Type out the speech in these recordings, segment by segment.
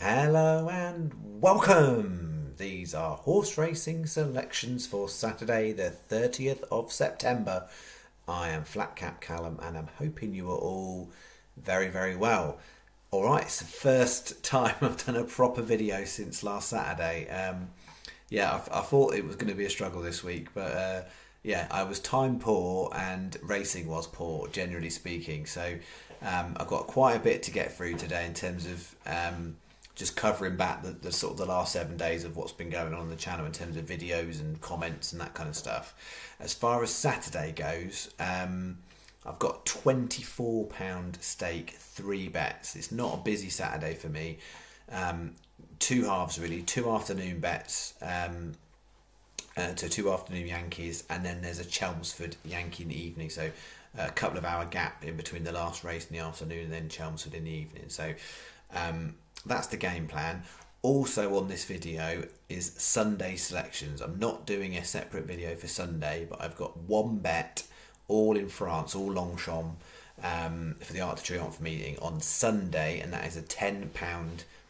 Hello and welcome! These are horse racing selections for Saturday the 30th of September. I am Flat Cap Callum and I'm hoping you are all very well. Alright, it's the first time I've done a proper video since last Saturday. I thought it was going to be a struggle this week, but I was time poor and racing was poor, generally speaking. So I've got quite a bit to get through today in terms of just covering back the sort of the last 7 days of what's been going on the channel in terms of videos and comments and that kind of stuff. As far as Saturday goes, I've got £24 stake, 3 bets. It's not a busy Saturday for me. Two halves really, 2 afternoon bets, so 2 afternoon Yankees, and then there's a Chelmsford Yankee in the evening. So a couple of hour gap in between the last race in the afternoon and then Chelmsford in the evening. So that's the game plan. Also on this video is Sunday selections. I'm not doing a separate video for Sunday, but I've got 1 bet, all in France, all LONGCHAMP, for the Arc de Triomphe meeting on Sunday, and that is a £10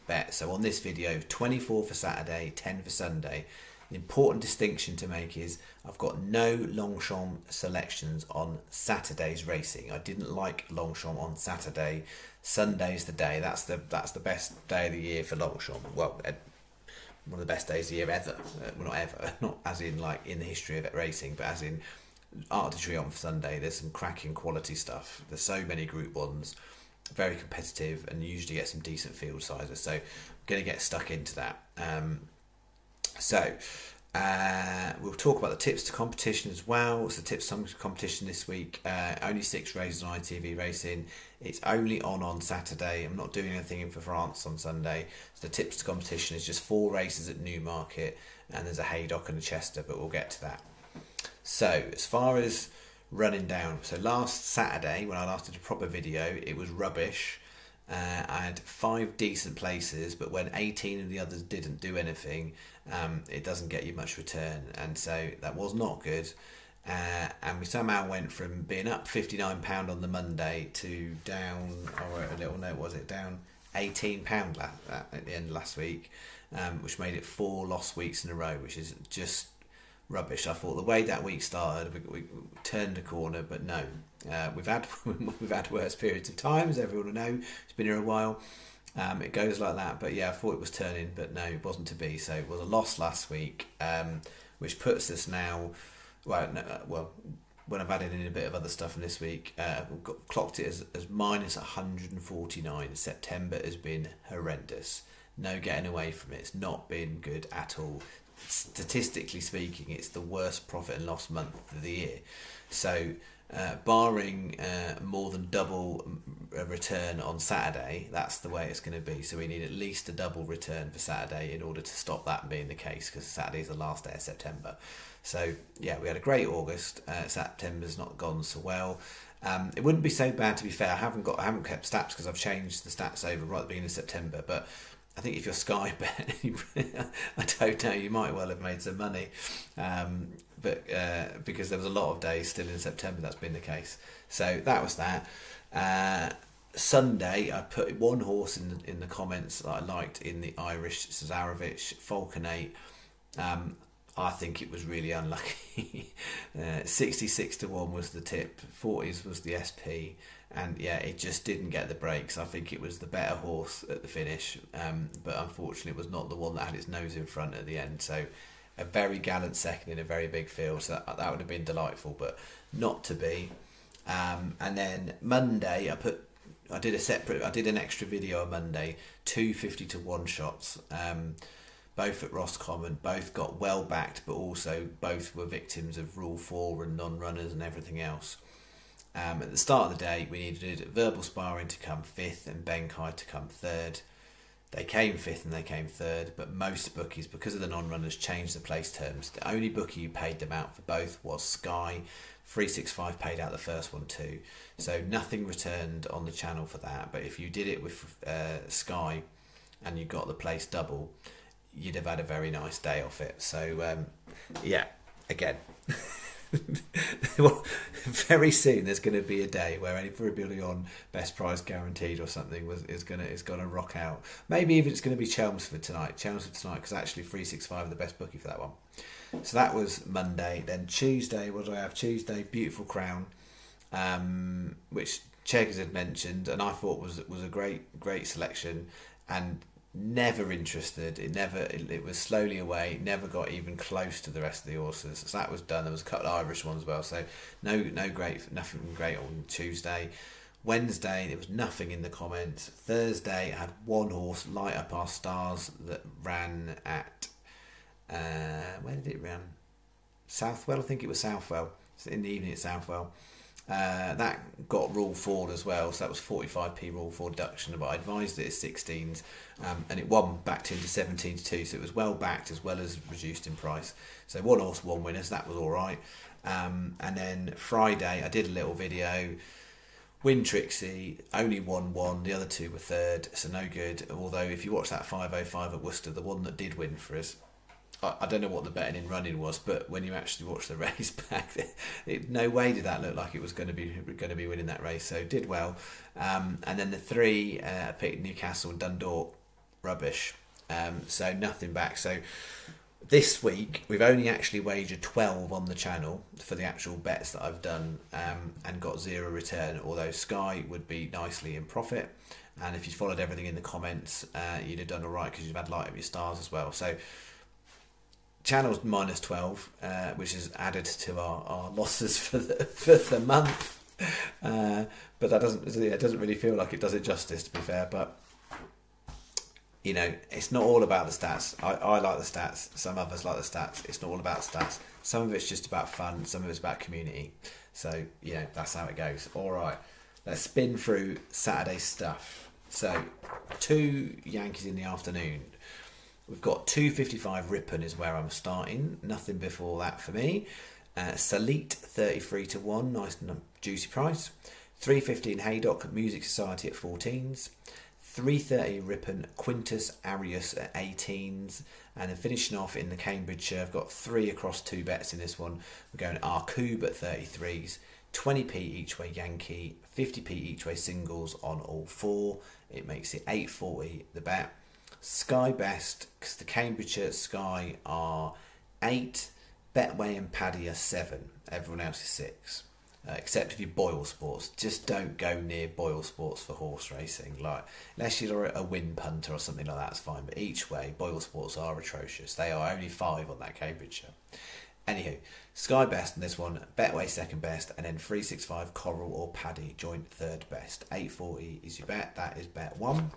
bet. So on this video, 24 for Saturday, 10 for Sunday. The important distinction to make is I've got no LONGCHAMP selections on Saturday's racing. I didn't like LONGCHAMP on Saturday. Sunday's the day. That's the best day of the year for LONGCHAMP. Well, one of the best days of the year ever. Well, not ever, not as in like in the history of racing, but as in Arc de Triomphe Sunday. There's some cracking quality stuff. There's so many Group 1s, very competitive, and usually get some decent field sizes. So I'm going to get stuck into that. We'll talk about the tips to competition as well. So tips to competition this week, only 6 races on ITV Racing. It's only on Saturday. I'm not doing anything for France on Sunday. So the tips to competition is just 4 races at Newmarket, and there's a Haydock and a Chester, but we'll get to that. So as far as running down, so last Saturday when I last did a proper video, it was rubbish. I had 5 decent places, but when 18 of the others didn't do anything, it doesn't get you much return, and so that was not good. And we somehow went from being up £59 on the Monday to down, I wrote a little note, was it down £18 at the end of last week, which made it 4 lost weeks in a row, which is just rubbish. I thought the way that week started, we turned a corner, but no. We've had worse periods of time, as everyone will know. It's been here a while. It goes like that, but yeah, I thought it was turning, but no, it wasn't to be. So it was a loss last week, which puts us now. When I've added in a bit of other stuff in this week, we've clocked it as minus 149. September has been horrendous. No getting away from it. It's not been good at all. Statistically speaking, it's the worst profit and loss month of the year. So barring more than double a return on Saturday, that's the way it's going to be. So we need at least a double return for Saturday in order to stop that being the case, because Saturday is the last day of September. So yeah, we had a great August. September's not gone so well. It wouldn't be so bad, to be fair. I haven't kept stats because I've changed the stats over right at the beginning of September, but I think if you're Sky Bet, I don't know, you might well have made some money, but because there was a lot of days still in September that's been the case. So that was that. Sunday, I put 1 horse in the comments that I liked in the Irish, Cesarovic, Falconate. I think it was really unlucky. 66 to 1 was the tip, 40s was the SP, and yeah, it just didn't get the breaks. I think it was the better horse at the finish, but unfortunately it was not the one that had its nose in front at the end. So a very gallant second in a very big field, so that would have been delightful, but not to be. And then Monday, I did an extra video on Monday, 2 50 to 1 shots. Both at Roscommon, both got well backed, but also both were victims of Rule 4 and non-runners and everything else. At the start of the day, we needed Verbal Sparring to come 5th and Benkai to come 3rd. They came 5th and they came 3rd, but most bookies, because of the non-runners, changed the place terms. The only bookie who paid them out for both was Sky. 365 paid out the first one too. So nothing returned on the channel for that, but if you did it with Sky and you got the place double, you'd have had a very nice day off it. So yeah, again, Well, very soon there's going to be a day where everybody on best price guaranteed or something is going to rock out. Maybe even it's going to be Chelmsford tonight, because actually 365 are the best bookie for that one. So that was Monday. Then Tuesday, what do I have? Tuesday, Beautiful Crown, which Cheggers had mentioned, and I thought was a great selection, and never interested. It was slowly away. Never got even close to the rest of the horses. So that was done. There was a couple of Irish ones as well. So nothing great on Tuesday. Wednesday there was nothing in the comments. Thursday I had one horse, Light Up Our Stars, that ran at where did it run? Southwell, I think it was Southwell. So in the evening at Southwell. That got rule forward as well, so that was 45p rule forward deduction, but I advised it as 16s, and it won backed into 17 to 2, so it was well backed as well as reduced in price. So one horse, one winners, that was alright. And then Friday I did a little video. Win Trixie only won one, the other two were third, so no good. Although if you watch that 505 at Worcester, the one that did win for us, I don't know what the betting in running was, but when you actually watch the race back, no way did that look like it was going to be winning that race. So did well, and then the three picked Newcastle and Dundalk, rubbish. So nothing back. So this week we've only actually wagered 12 on the channel for the actual bets that I've done, and got zero return. Although Sky would be nicely in profit, and if you followed everything in the comments, you'd have done all right because you've had Light Up Your Stars as well. So channel's minus 12, which is added to our losses for the month, but that doesn't really feel like it does it justice, to be fair. But you know, it's not all about the stats. I like the stats, some others like the stats. It's not all about stats. Some of it's just about fun, some of it's about community. So you know, that's how it goes. All right, let's spin through Saturday stuff. So 2 Yankees in the afternoon. We've got 255 Ripon is where I'm starting. Nothing before that for me. Salit 33 to 1, nice and juicy price. 315 Haydock Music Society at 14s. 330 Ripon Quintus Arius at 18s. And then finishing off in the Cambridgeshire, I've got 3 across 2 bets in this one. We're going Arcoob at 33s. 20p each way Yankee. 50p each way singles on all 4. It makes it 840 the bet. Sky best, because the Cambridgeshire Sky are 8, Betway and Paddy are 7, everyone else is 6, except if you Boyle Sports. Just don't go near Boyle Sports for horse racing, like unless you're a win punter or something like that, it's fine, but each way Boyle Sports are atrocious. They are only 5 on that Cambridgeshire. Anywho, Sky best in this one, Betway second best, and then 365 Coral or Paddy joint third best. 840 is your bet. That is bet 1.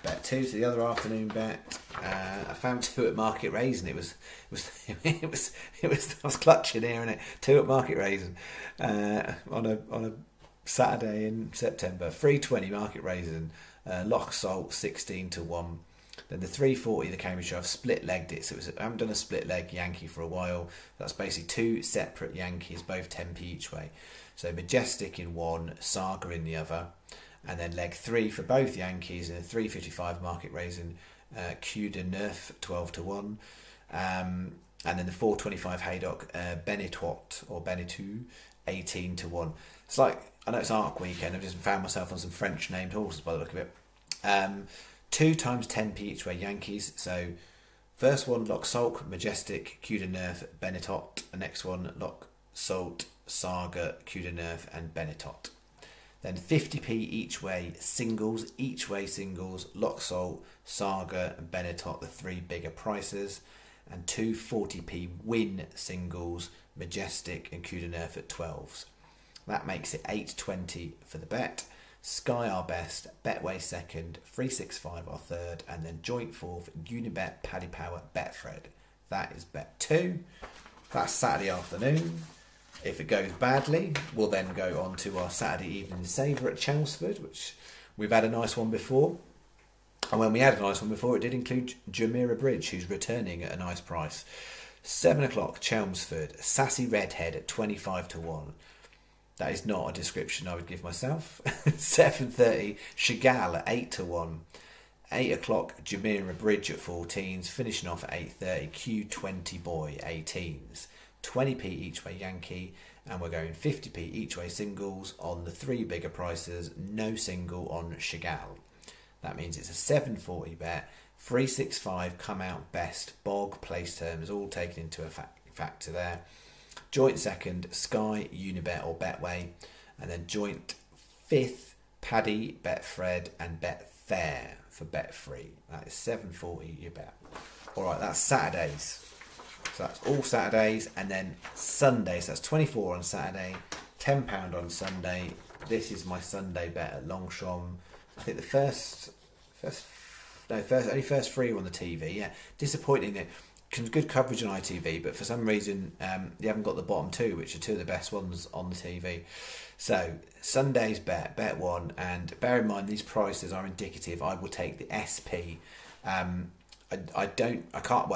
Bet 2 to the other afternoon bet. I found 2 at Market RASEN. It was I was clutching here, innit? 2 at Market RASEN on a Saturday in September. 320 Market RASEN. Loch Salt 16 to 1. Then the 340 the Cambridgeshire, I've split legged it, so I haven't done a split leg Yankee for a while. That's basically 2 separate Yankees, both 10p each way. So Majestic in one, Saga in the other. And then leg 3 for both Yankees, and a 355 Market RASEN Coup de Neuf 12 to 1. And then the 425 Haydock Benetot or Benetou 18 to 1. It's like, I know it's Arc weekend, I've just found myself on some French named horses by the look of it. 2 times 10p each way Yankees. So first one Loch Salt Majestic Coup de Neuf Benetot. The next one Loch Salt Saga Coup de Neuf and Benetot. Then 50p each way singles, Loch Salt, Saga and Benetot, the 3 bigger prices, and 2 40p win singles, Majestic and Coup de Neuf at 12s. That makes it 820 for the bet. Sky our best, Betway second, 365 our third, and then joint 4th, Unibet, Paddy Power, Betfred. That is bet 2. That's Saturday afternoon. If it goes badly, we'll then go on to our Saturday evening saver at Chelmsford, which we've had a nice one before. And when we had a nice one before, it did include Jumeirah Bridge, who's returning at a nice price. 7 o'clock, Chelmsford, Sassy Redhead at 25 to 1. That is not a description I would give myself. 7:30, Chagall at 8 to 1. 8 o'clock Jumeirah Bridge at 14s, finishing off at 8:30 Q20 Boy 18s. 20p each way Yankee, and we're going 50p each way singles on the 3 bigger prices, no single on Chagall. That means it's a 740 bet. 365 come out best, bog, place terms, all taken into a factor there. Joint second, Sky, Unibet or Betway. And then joint fifth, Paddy, Betfred and Betfair for Bet3. That is 740 you bet. Alright, that's Saturdays. So that's all Saturdays. And then Sundays, that's 24 on Saturday, £10 on Sunday. This is my Sunday bet at Longchamp. I think the first 3 on the TV. Yeah, disappointing that good coverage on ITV, but for some reason you haven't got the bottom 2, which are 2 of the best ones on the TV. So Sunday's bet 1, and bear in mind these prices are indicative. I will take the SP. I can't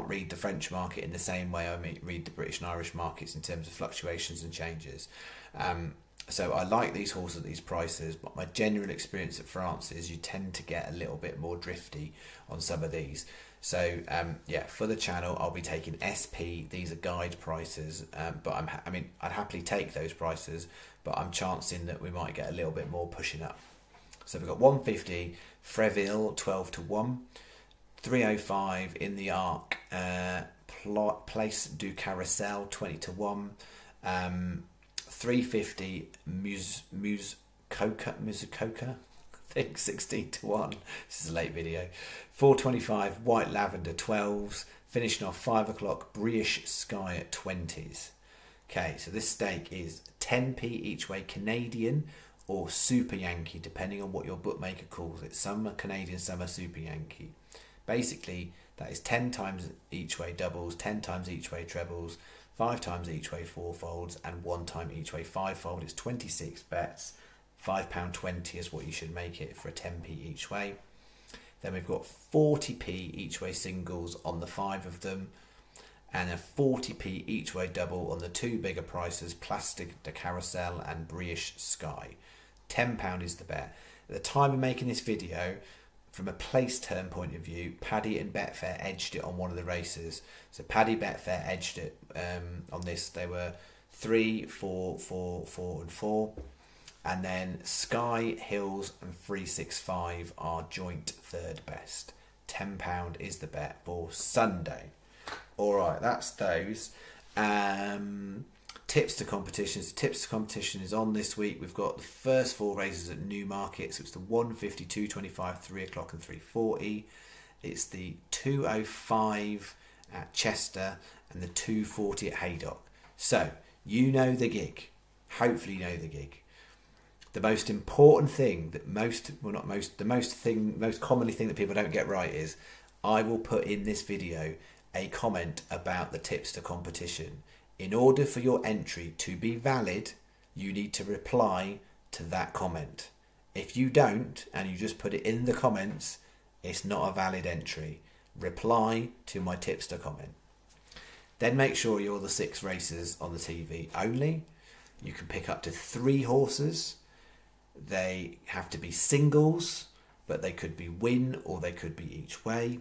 read the French market in the same way I read the British and Irish markets in terms of fluctuations and changes. So I like these horses at these prices, but my general experience at France is you tend to get a little bit more drifty on some of these. So yeah, for the channel, I'll be taking SP. These are guide prices, but I'd happily take those prices, but I'm chancing that we might get a little bit more pushing up. So we've got 150, Freville 12 to 1, 305 in the Arc, Place du Carrousel 20 to 1, 350 Musicoca, I think 16 to 1. This is a late video. 425 White Lavender 12s, finishing off 5 o'clock British Sky at 20s. Okay, so this stake is 10p each way Canadian or Super Yankee, depending on what your bookmaker calls it. Some are Canadian, some are Super Yankee. Basically, that is 10 times each way doubles, 10 times each way trebles, 5 times each way fourfolds, and 1 time each way fivefold. It's 26 bets. £5.20 is what you should make it for a 10p each way. Then we've got 40p each way singles on the 5 of them, and a 40p each way double on the 2 bigger prices, Plastic de Carousel and British Sky. £10 is the bet. At the time of making this video, from a place term point of view, Paddy and Betfair edged it on one of the races. So Paddy, Betfair edged it on this. They were 3, 4, 4, 4 and 4. And then Sky, Hills and 365 are joint third best. £10 is the bet for Sunday. Alright, that's those. Tips to competitions. Tips to competition is on this week. We've got the first 4 races at Newmarket. So it's the 150, 225, 3 o'clock and 340. It's the 205 at Chester and the 240 at Haydock. So you know the gig. Hopefully you know the gig. The most important thing that most commonly thing that people don't get right is I will put in this video a comment about the tips to competition. In order for your entry to be valid, you need to reply to that comment. If you don't, and you just put it in the comments, it's not a valid entry. Reply to my tips to comment. Then make sure you're the 6 races on the TV only. You can pick up to 3 horses. They have to be singles, but they could be win or they could be each way.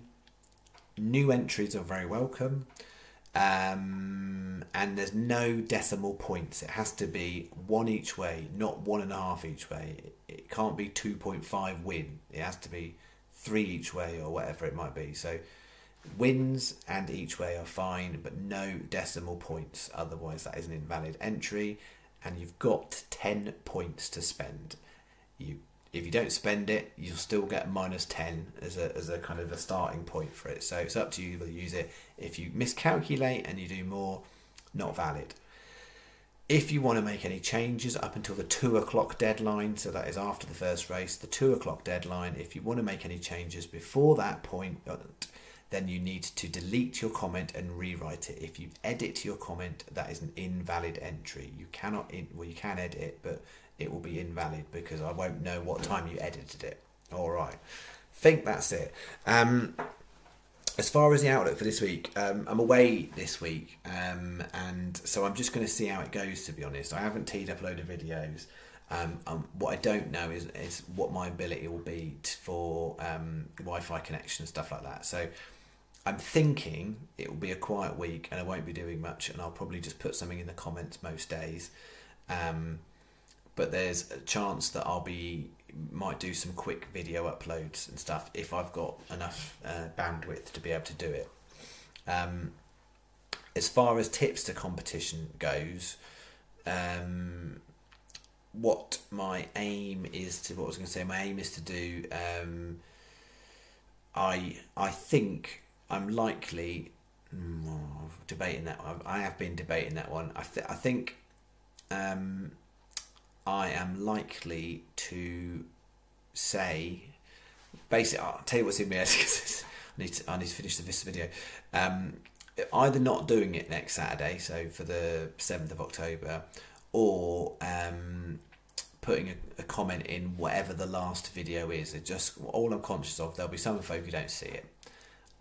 New entries are very welcome. And there's no decimal points. It has to be 1 each way, not 1.5 each way. It can't be 2.5 win. It has to be 3 each way or whatever it might be. So wins and each way are fine, but no decimal points. Otherwise that is an invalid entry, and you've got 10 points to spend. If you don't spend it, you'll still get -10 as a kind of a starting point for it. So it's up to you to use it. If you miscalculate and you do more, not valid. If you want to make any changes up until the 2 o'clock deadline, so that is after the first race, the 2 o'clock deadline, if you want to make any changes before that point, then you need to delete your comment and rewrite it. If you edit your comment, that is an invalid entry. You cannot, well, you can edit it, but it will be invalid because I won't know what time you edited it. All right, think that's it. As far as the outlook for this week, I'm away this week, and so I'm just going to see how it goes, to be honest. I haven't teed up a load of videos. What I don't know is what my ability will be for Wi-Fi connection and stuff like that. So I'm thinking it will be a quiet week and I won't be doing much, and I'll probably just put something in the comments most days. But there's a chance that might do some quick video uploads and stuff if I've got enough bandwidth to be able to do it. As far as tipster competition goes, what my aim is to do, I think I'm likely debating that one. I have been debating that one. I think I am likely to say, basically, I'll tell you what's in my head because I need to finish this video. Either not doing it next Saturday, so for the 7th of October, or putting a comment in whatever the last video is. It just, all I'm conscious of, there'll be some folk who don't see it.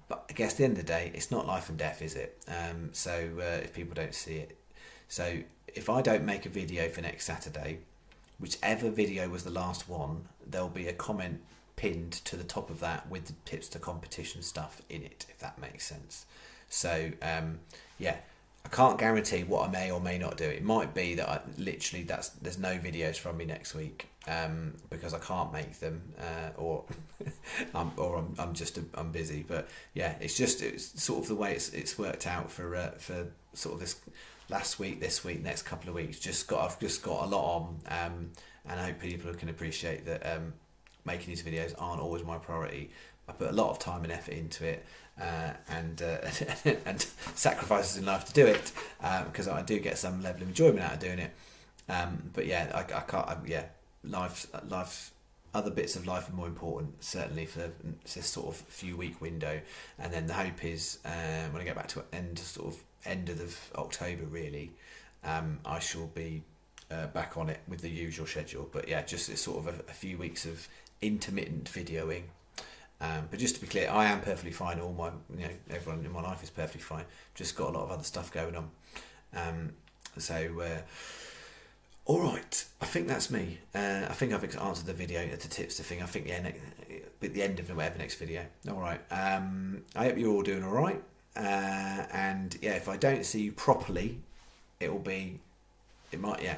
But I guess at the end of the day, it's not life and death, is it? If people don't see it. So if I don't make a video for next Saturday, whichever video was the last one, there'll be a comment pinned to the top of that with the tipster competition stuff in it, if that makes sense. So yeah, I can't guarantee what I may or may not do. It might be that there's no videos from me next week because I can't make them, or I'm busy. But yeah, it's sort of the way it's worked out for sort of this last week, this week, next couple of weeks. I've just got a lot on, and I hope people can appreciate that making these videos aren't always my priority. I put a lot of time and effort into it, and sacrifices in life to do it, because I do get some level of enjoyment out of doing it. But yeah, I can't. Life's other bits of life are more important, certainly for this sort of few week window. And then the hope is when I get back to end of October, really, I shall be back on it with the usual schedule. But yeah, just it's sort of a few weeks of intermittent videoing. But just to be clear, I am perfectly fine. Everyone in my life is perfectly fine. Just got a lot of other stuff going on. All right, I think that's me. I think I've answered the video, the tipster thing. I think at the end of whatever next video. All right. I hope you're all doing all right. And yeah, if I don't see you properly, I might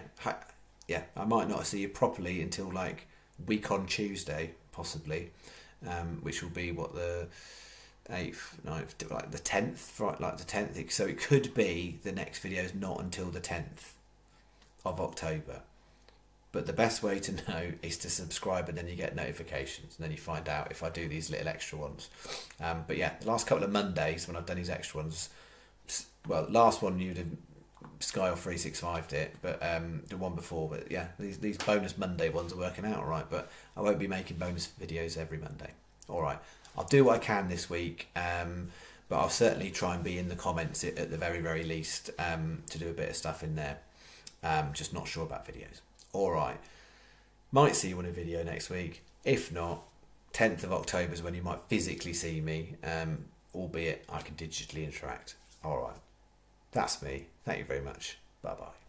not see you properly until like week on Tuesday, possibly. Which will be the 8th, 9th, like the 10th, right? Like the 10th. So it could be the next video is not until the 10th of October. But the best way to know is to subscribe, and then you get notifications, and then you find out if I do these little extra ones. But yeah, the last couple of Mondays when I've done these extra ones, well, last one you'd have Sky or 365'd it, but the one before. But yeah, these bonus Monday ones are working out all right. But I won't be making bonus videos every Monday. All right, I'll do what I can this week, but I'll certainly try and be in the comments at the very, very least, to do a bit of stuff in there. Just not sure about videos. All right, might see you in a video next week. If not, 10th of October is when you might physically see me, albeit I can digitally interact. All right. That's me. Thank you very much. Bye-bye.